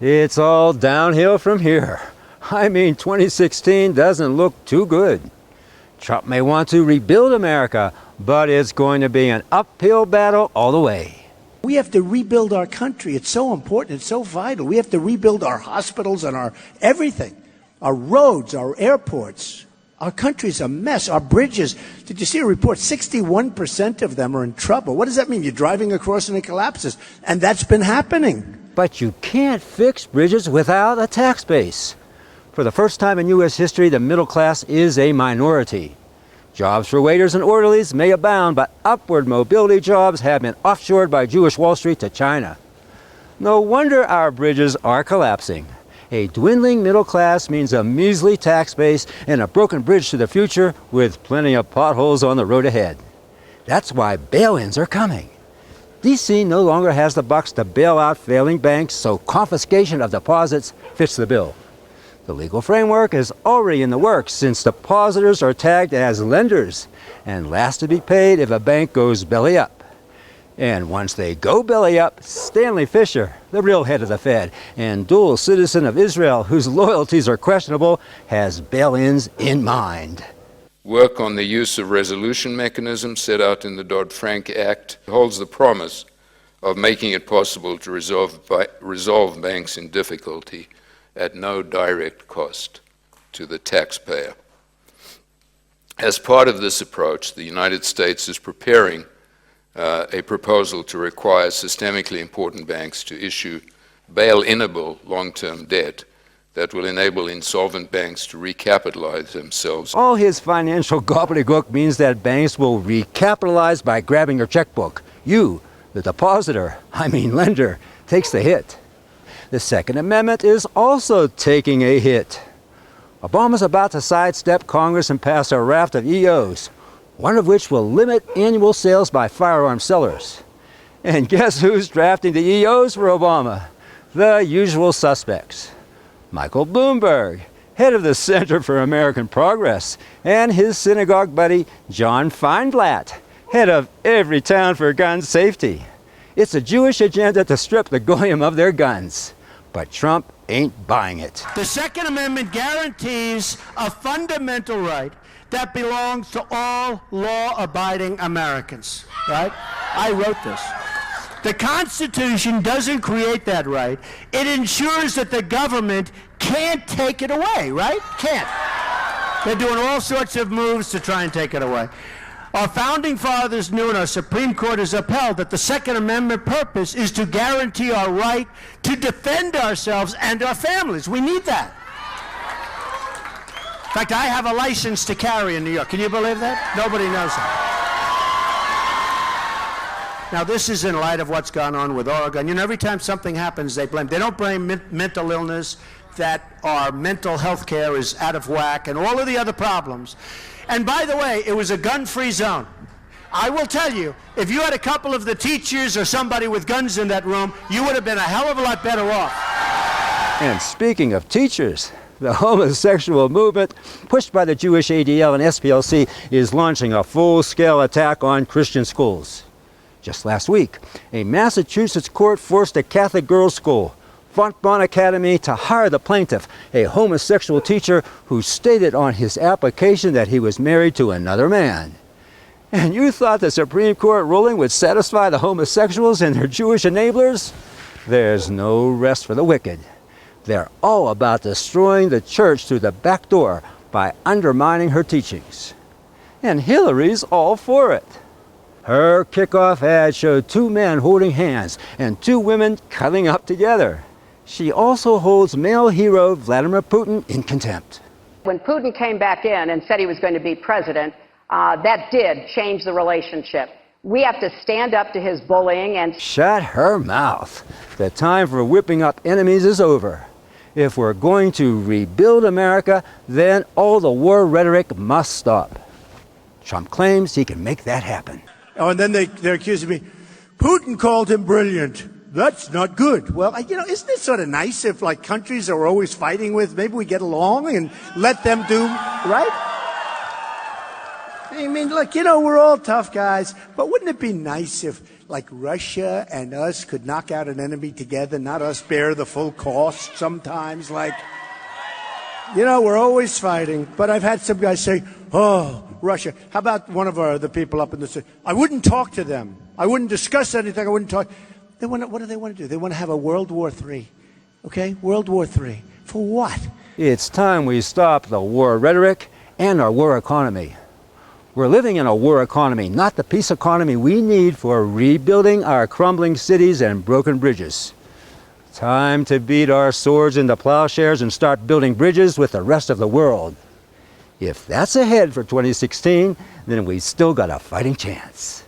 It's all downhill from here. I mean, 2016 doesn't look too good. Trump may want to rebuild America, but it's going to be an uphill battle all the way. We have to rebuild our country. It's so important. It's so vital. We have to rebuild our hospitals and our everything, our roads, our airports. Our country's a mess. Our bridges. Did you see a report? 61% of them are in trouble. What does that mean? You're driving across and it collapses. And that's been happening. But you can't fix bridges without a tax base. For the first time in U.S. history, the middle class is a minority. Jobs for waiters and orderlies may abound, but upward mobility jobs have been offshored by Jewish Wall Street to China. No wonder our bridges are collapsing. A dwindling middle class means a measly tax base and a broken bridge to the future with plenty of potholes on the road ahead. That's why bail-ins are coming. D.C. no longer has the bucks to bail out failing banks, so confiscation of deposits fits the bill. The legal framework is already in the works since depositors are tagged as lenders and last to be paid if a bank goes belly up. And once they go belly up, Stanley Fischer, the real head of the Fed and dual citizen of Israel whose loyalties are questionable, has bail-ins in mind. Work on the use of resolution mechanisms set out in the Dodd-Frank Act holds the promise of making it possible to resolve banks in difficulty at no direct cost to the taxpayer. As part of this approach, the United States is preparing a proposal to require systemically important banks to issue bail-inable long-term debt that will enable insolvent banks to recapitalize themselves. All his financial gobbledygook means that banks will recapitalize by grabbing your checkbook. You, the depositor, lender, takes the hit. The Second Amendment is also taking a hit. Obama's about to sidestep Congress and pass a raft of EOs, one of which will limit annual sales by firearm sellers. And guess who's drafting the EOs for Obama? The usual suspects. Michael Bloomberg, head of the Center for American Progress, and his synagogue buddy, John Feinblatt, head of Everytown for Gun Safety. It's a Jewish agenda to strip the Goyim of their guns. But Trump ain't buying it. The Second Amendment guarantees a fundamental right that belongs to all law-abiding Americans, right? I wrote this. The Constitution doesn't create that right. It ensures that the government can't take it away, right? Can't. They're doing all sorts of moves to try and take it away. Our founding fathers knew, and our Supreme Court has upheld, that the Second Amendment purpose is to guarantee our right to defend ourselves and our families. We need that. In fact, I have a license to carry in New York. Can you believe that? Nobody knows that. Now, this is in light of what's gone on with Oregon. You know, every time something happens, they blame. They don't blame mental illness, that our mental health care is out of whack, and all of the other problems. And by the way, it was a gun-free zone. I will tell you, if you had a couple of the teachers or somebody with guns in that room, you would have been a hell of a lot better off. And speaking of teachers, the homosexual movement, pushed by the Jewish ADL and SPLC, is launching a full-scale attack on Christian schools. Just last week, a Massachusetts court forced a Catholic girls' school, Fontbonne Academy, to hire the plaintiff, a homosexual teacher who stated on his application that he was married to another man. And you thought the Supreme Court ruling would satisfy the homosexuals and their Jewish enablers? There's no rest for the wicked. They're all about destroying the church through the back door by undermining her teachings. And Hillary's all for it. Her kickoff ad showed two men holding hands and two women cuddling up together. She also holds male hero Vladimir Putin in contempt. When Putin came back in and said he was going to be president, that did change the relationship. We have to stand up to his bullying and... Shut her mouth. The time for whipping up enemies is over. If we're going to rebuild America, then all the war rhetoric must stop. Trump claims he can make that happen. Oh, and then they're accusing me. Putin called him brilliant. That's not good. Well, isn't it sort of nice if, like, countries that we're always fighting with, maybe we get along and let them do, right? I mean, look, you know, we're all tough guys, but wouldn't it be nice if, like, Russia and us could knock out an enemy together, not us bear the full cost sometimes? Like, you know, we're always fighting, but I've had some guys say, oh, Russia. How about one of the people up in the city? I wouldn't talk to them. I wouldn't discuss anything. I wouldn't talk. What do they want to do? They want to have a World War III. Okay? World War III. For what? It's time we stop the war rhetoric and our war economy. We're living in a war economy, not the peace economy we need for rebuilding our crumbling cities and broken bridges. Time to beat our swords into plowshares and start building bridges with the rest of the world. If that's ahead for 2016, then we still got a fighting chance.